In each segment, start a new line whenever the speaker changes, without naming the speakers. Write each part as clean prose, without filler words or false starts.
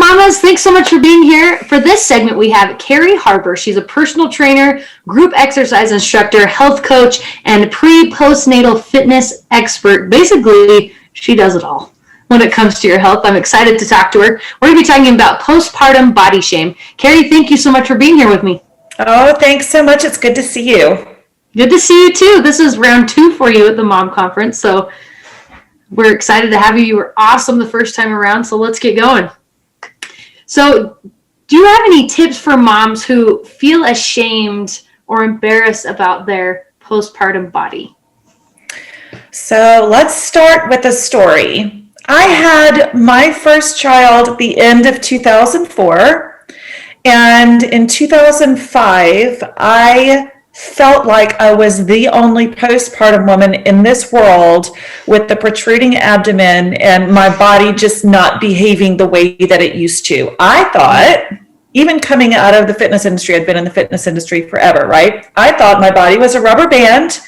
mamas, thanks so much for being here. For this segment, we have Carrie Harper. She's a personal trainer, group exercise instructor, health coach, and pre-postnatal fitness expert. Basically, she does it all when it comes to your health. I'm excited to talk to her. We're going to be talking about postpartum body shame. Carrie, thank you so much for being here with me.
Oh, thanks so much. It's good to see you.
Good to see you too. This is round 2 for you at the Mom Conference, so we're excited to have you. You were awesome the first time around, so let's get going. So, do you have any tips for moms who feel ashamed or embarrassed about their postpartum body?
So, let's start with a story. I had my first child at the end of 2004, and in 2005, I felt like I was the only postpartum woman in this world with the protruding abdomen and my body just not behaving the way that it used to. I thought, even coming out of the fitness industry, I'd been in the fitness industry forever, right? I thought my body was a rubber band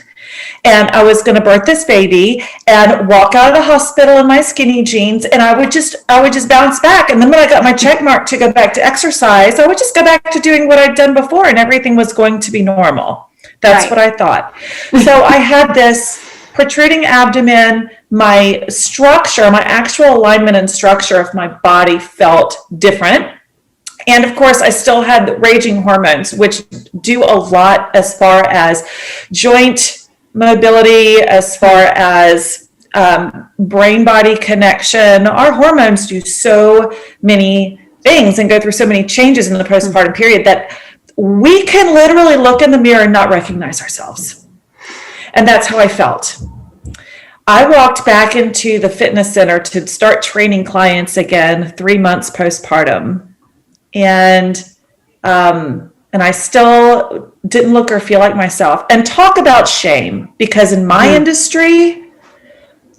and I was going to birth this baby and walk out of the hospital in my skinny jeans, and I would just bounce back. And then when I got my check mark to go back to exercise, I would just go back to doing what I'd done before, and everything was going to be normal. That's right. What I thought. So I had this protruding abdomen. My structure, my actual alignment and structure of my body felt different. And of course, I still had raging hormones, which do a lot as far as joint mobility, as far as brain-body connection. Our hormones do so many things and go through so many changes in the postpartum period that we can literally look in the mirror and not recognize ourselves. And that's how I felt. I walked back into the fitness center to start training clients again 3 months postpartum. And I still didn't look or feel like myself. And talk about shame, because in my industry,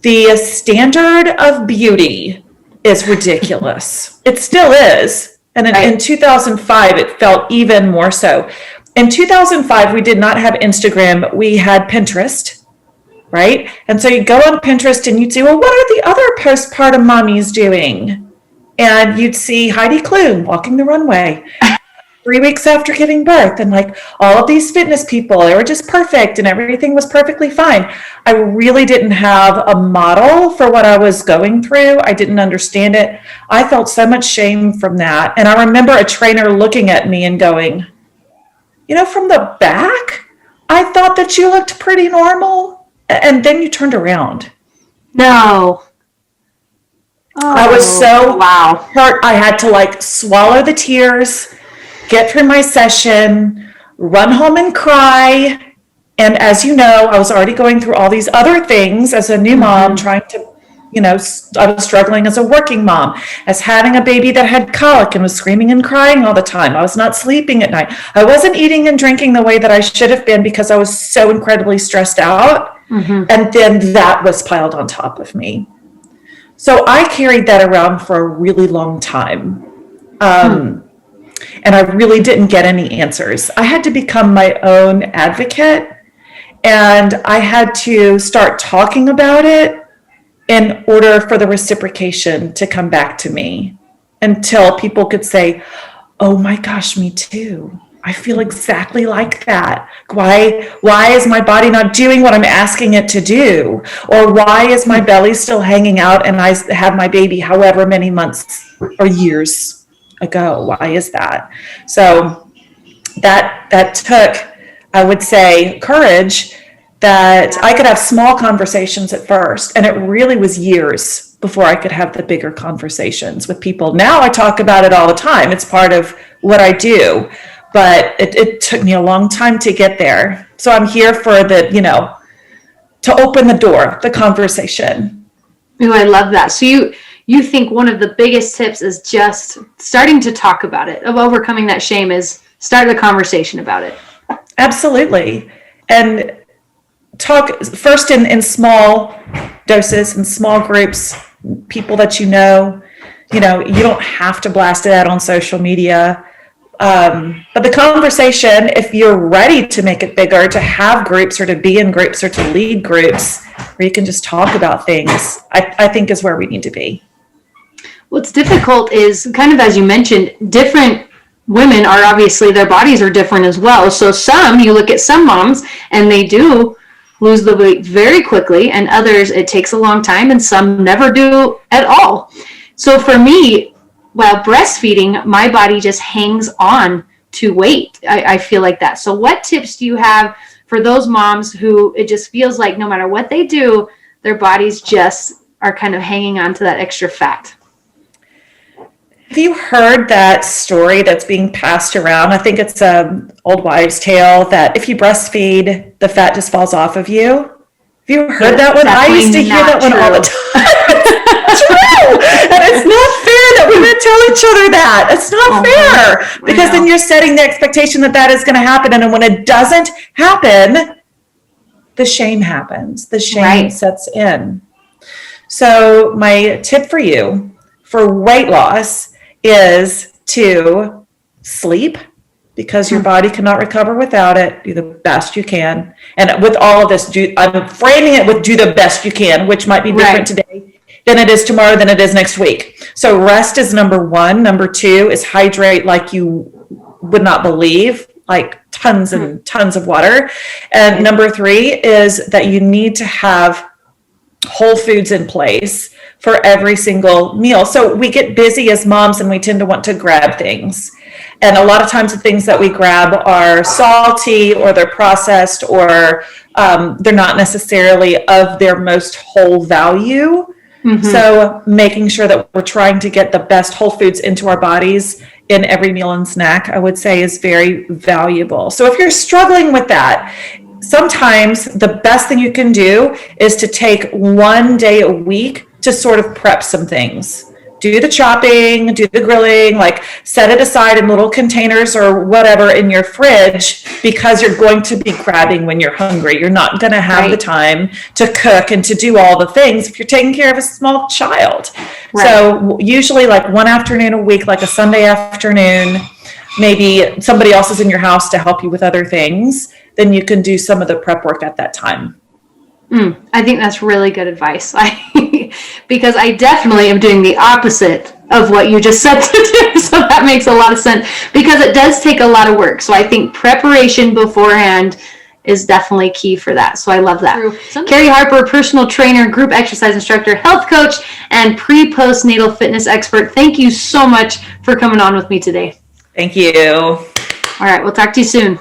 the standard of beauty is ridiculous. It still is. And in 2005, it felt even more so. In 2005, we did not have Instagram. We had Pinterest, right? And so you'd go on Pinterest and you'd say, well, what are the other postpartum mommies doing? And you'd see Heidi Klum walking the runway 3 weeks after giving birth, and like all of these fitness people, they were just perfect and everything was perfectly fine. I really didn't have a model for what I was going through. I didn't understand it. I felt so much shame from that. And I remember a trainer looking at me and going, from the back, I thought that you looked pretty normal. And then you turned around.
No.
Oh, I was so hurt. I had to swallow the tears, get through my session, run home and cry. And as you know, I was already going through all these other things as a new mom, trying to, I was struggling as a working mom, as having a baby that had colic and was screaming and crying all the time. I was not sleeping at night. I wasn't eating and drinking the way that I should have been because I was so incredibly stressed out. And then that was piled on top of me. So I carried that around for a really long time. And I really didn't get any answers. I had to become my own advocate, and I had to start talking about it in order for the reciprocation to come back to me, until people could say, oh my gosh, me too. I feel exactly like that. Why is my body not doing what I'm asking it to do? Or why is my belly still hanging out and I have my baby however many months or years ago? Why is that? So that took, I would say, courage, that I could have small conversations at first, and it really was years before I could have the bigger conversations with people. Now I talk about it all the time. It's part of what I do, but it took me a long time to get there. So I'm here for to open the door, the conversation.
Oh, I love that. So you think one of the biggest tips is just starting to talk about it, of overcoming that shame, is start a conversation about it.
Absolutely. And talk first in small doses, in small groups, people that you know. You don't have to blast it out on social media. But the conversation, if you're ready to make it bigger, to have groups or to be in groups or to lead groups where you can just talk about things, I think is where we need to be.
What's difficult is kind of, as you mentioned, different women are obviously, their bodies are different as well. So you look at some moms and they do lose the weight very quickly, and others it takes a long time, and some never do at all. So for me, while breastfeeding, my body just hangs on to weight. I feel like that. So what tips do you have for those moms who it just feels like no matter what they do, their bodies just are kind of hanging on to that extra fat?
Have you heard that story that's being passed around? I think it's an old wives' tale that if you breastfeed, the fat just falls off of you. Have you heard that one? I used to hear that one all the time. It's true. And it's not fair that women tell each other that. It's not fair. Because then you're setting the expectation that that is going to happen. And then when it doesn't happen, the shame happens. The shame sets in. So my tip for you for weight loss is to sleep, because your body cannot recover without it. Do the best you can. And with all of this, I'm framing it with do the best you can, which might be different today than it is tomorrow, than it is next week. So rest is number one. Number two is hydrate like you would not believe, like tons and tons of water. And number three is that you need to have whole foods in place for every single meal. So we get busy as moms and we tend to want to grab things. And a lot of times the things that we grab are salty, or they're processed, or they're not necessarily of their most whole value. So making sure that we're trying to get the best whole foods into our bodies in every meal and snack, I would say, is very valuable. So if you're struggling with that, sometimes the best thing you can do is to take one day a week to sort of prep some things. Do the chopping, do the grilling, like set it aside in little containers or whatever in your fridge, because you're going to be grabbing when you're hungry. You're not going to have the time to cook and to do all the things if you're taking care of a small child. So usually like one afternoon a week, like a Sunday afternoon, maybe somebody else is in your house to help you with other things, then you can do some of the prep work at that time.
I think that's really good advice. Because I definitely am doing the opposite of what you just said to do. So that makes a lot of sense, because it does take a lot of work. So I think preparation beforehand is definitely key for that. So I love that. Carrie Harper, personal trainer, group exercise instructor, health coach, and pre-postnatal fitness expert. Thank you so much for coming on with me today.
Thank you.
All right, we'll talk to you soon.